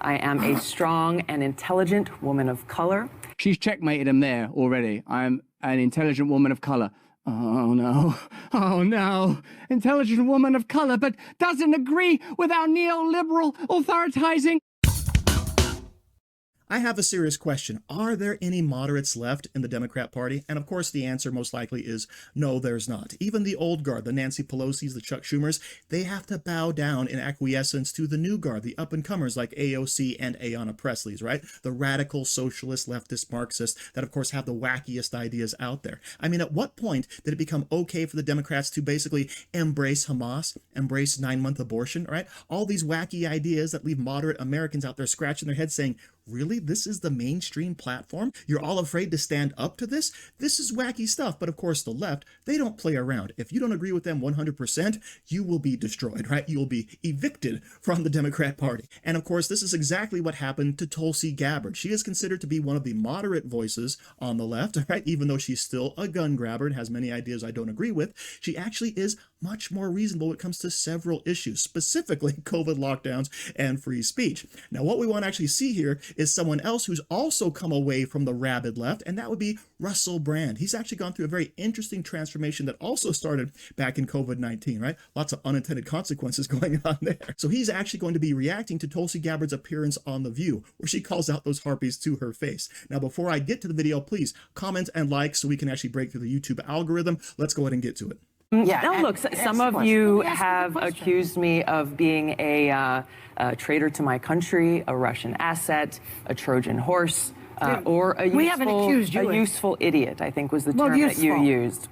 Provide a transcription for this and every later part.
I am a strong and intelligent woman of color. She's checkmated him there already. I'm an intelligent woman of color. Oh no, oh no. Intelligent woman of color, but doesn't agree with our neoliberal authoritizing. I have a serious question. Are there any moderates left in the Democrat Party? And of course, the answer most likely is no, there's not. Even the old guard, the Nancy Pelosi's, the Chuck Schumers, they have to bow down in acquiescence to the new guard, the up-and-comers like AOC and Ayanna Pressley's, right? The radical socialist, leftist, Marxists that, of course, have the wackiest ideas out there. I mean, at what point did it become okay for the Democrats to basically embrace Hamas, embrace 9-month abortion, right? All these wacky ideas that leave moderate Americans out there scratching their heads saying, really? This is the mainstream platform? You're all afraid to stand up to this? This is wacky stuff. But of course, the left, they don't play around. If you don't agree with them 100%, you will be destroyed, right? You will be evicted from the Democrat Party. And of course, this is exactly what happened to Tulsi Gabbard. She is considered to be one of the moderate voices on the left, right? Even though she's still a gun grabber and has many ideas I don't agree with, she actually is much more reasonable when it comes to several issues, specifically COVID lockdowns and free speech. Now, what we want to actually see here is someone else who's also come away from the rabid left, and that would be Russell Brand. He's actually gone through a very interesting transformation that also started back in COVID-19, right? Lots of unintended consequences going on there. So he's actually going to be reacting to Tulsi Gabbard's appearance on The View, where she calls out those harpies to her face. Now, before I get to the video, please comment and like so we can actually break through the YouTube algorithm. Let's go ahead and get to it. Yeah. Now, look, some of you have accused me of being a traitor to my country, a Russian asset, a Trojan horse, or a useful idiot, I think was the term that you used,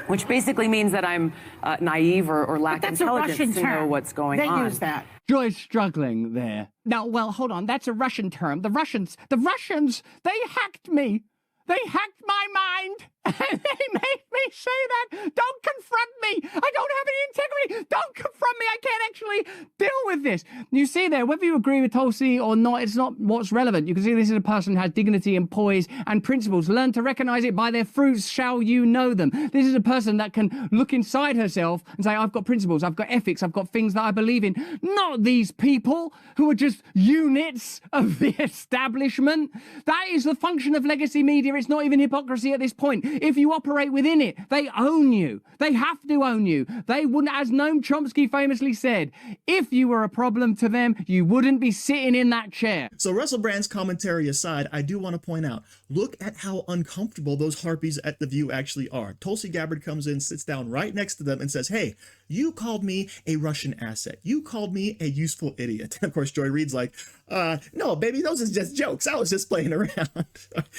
which basically means that I'm naive or lack intelligence to know what's going on. They use that. Joy's struggling there. Now, well, hold on. That's a Russian term. The Russians, they hacked me. They hacked my mind, and they made me say that. Don't confront me. I don't have any integrity. Don't confront me. I can't actually deal with this. You see there, whether you agree with Tulsi or not, it's not what's relevant. You can see this is a person who has dignity and poise and principles. Learn to recognize it. By their fruits shall you know them. This is a person that can look inside herself and say, I've got principles, I've got ethics, I've got things that I believe in. Not these people who are just units of the establishment. That is the function of legacy media. It's not even hypocrisy at this point. If you operate within it, they own you. They have to own you. They wouldn't, as Noam Chomsky famously said, if you were a problem to them, you wouldn't be sitting in that chair. So Russell Brand's commentary aside, I do want to point out, look at how uncomfortable those harpies at The View actually are. Tulsi Gabbard comes in, sits down right next to them and says, hey, you called me a Russian asset. You called me a useful idiot. And of course, Joy Reid's like, no, baby, those are just jokes. I was just playing around.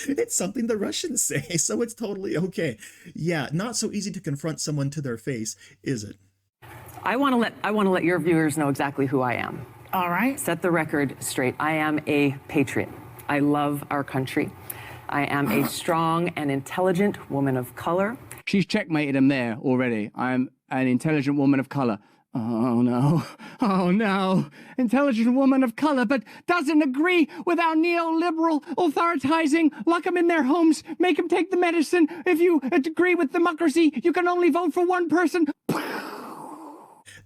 It's something the Russians say, so it's totally okay. Yeah, not so easy to confront someone to their face, is it? I want to let your viewers know exactly who I am. All right. Set the record straight. I am a patriot. I love our country. I am a strong and intelligent woman of color. She's checkmated him there already. I'm an intelligent woman of color. Oh no, oh no. Intelligent woman of color, but doesn't agree with our neoliberal authoritizing, lock them in their homes, make them take the medicine. If you agree with democracy, you can only vote for one person.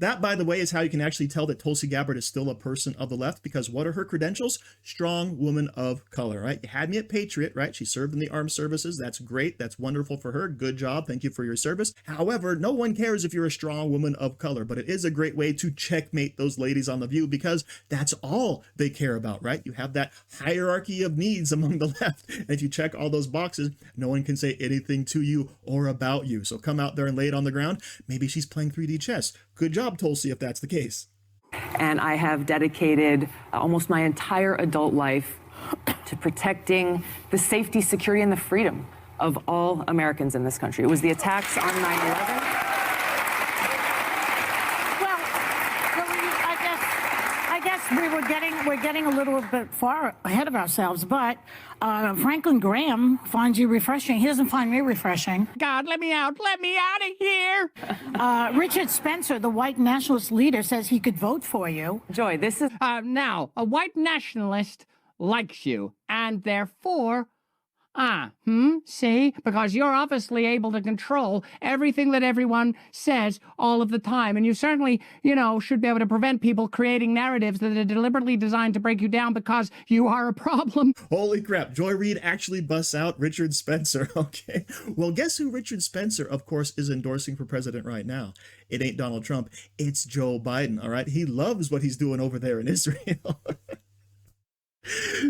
That, by the way, is how you can actually tell that Tulsi Gabbard is still a person of the left, because what are her credentials? Strong woman of color, right? You had me at Patriot, right? She served in the armed services. That's great. That's wonderful for her. Good job. Thank you for your service. However, no one cares if you're a strong woman of color, but it is a great way to checkmate those ladies on The View, because that's all they care about, right? You have that hierarchy of needs among the left. And if you check all those boxes, no one can say anything to you or about you. So come out there and lay it on the ground. Maybe she's playing 3D chess. Good job, Tulsi, if that's the case. And I have dedicated almost my entire adult life to protecting the safety, security, and the freedom of all Americans in this country. It was the attacks on 9/11. We're getting a little bit far ahead of ourselves, but Franklin Graham finds you refreshing. He doesn't find me refreshing. God, let me out of here. Richard Spencer, the white nationalist leader, says he could vote for you. Joy, this is... Now, a white nationalist likes you, and therefore, See? Because you're obviously able to control everything that everyone says all of the time. And you certainly, should be able to prevent people creating narratives that are deliberately designed to break you down because you are a problem. Holy crap, Joy Reid actually busts out Richard Spencer. Okay. Well, guess who Richard Spencer, of course, is endorsing for president right now? It ain't Donald Trump. It's Joe Biden, all right? He loves what he's doing over there in Israel.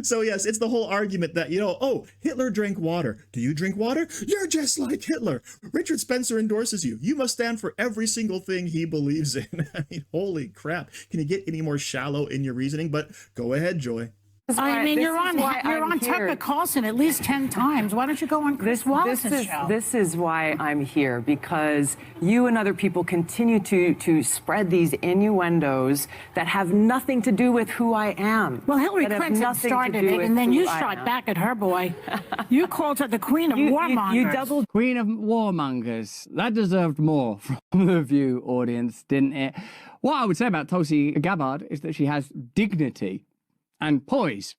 So yes, it's the whole argument that, oh, Hitler drank water. Do you drink water? You're just like Hitler. Richard Spencer endorses you. You must stand for every single thing he believes in. I mean, holy crap. Can you get any more shallow in your reasoning? But go ahead, Joy. I mean, you're on Tucker Carlson at least 10 times. Why don't you go on Chris Wallace's show? This is why I'm here, because you and other people continue to spread these innuendos that have nothing to do with who I am. Well, Hillary Clinton started it, and then you shot back at her, boy. You called her the queen of warmongers. You doubled queen of warmongers. That deserved more from the View audience, didn't it? What I would say about Tulsi Gabbard is that she has dignity and poise.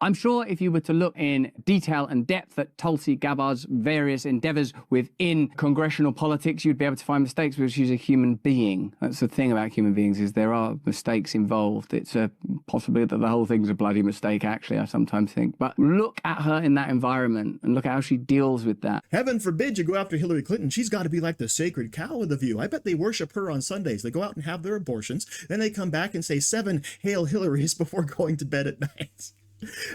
I'm sure if you were to look in detail and depth at Tulsi Gabbard's various endeavors within congressional politics, you'd be able to find mistakes because she's a human being. That's the thing about human beings, is there are mistakes involved. It's possibly that the whole thing's a bloody mistake, actually, I sometimes think. But look at her in that environment and look at how she deals with that. Heaven forbid you go after Hillary Clinton. She's got to be like the sacred cow of the View. I bet they worship her on Sundays. They go out and have their abortions. Then they come back and say 7 Hail Hillarys before going to bed at night.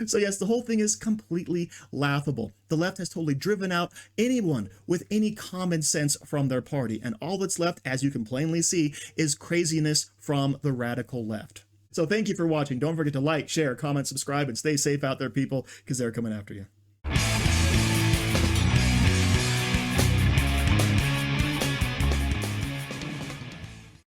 So yes, the whole thing is completely laughable. The left has totally driven out anyone with any common sense from their party. And all that's left, as you can plainly see, is craziness from the radical left. So thank you for watching. Don't forget to like, share, comment, subscribe, and stay safe out there, people, because they're coming after you.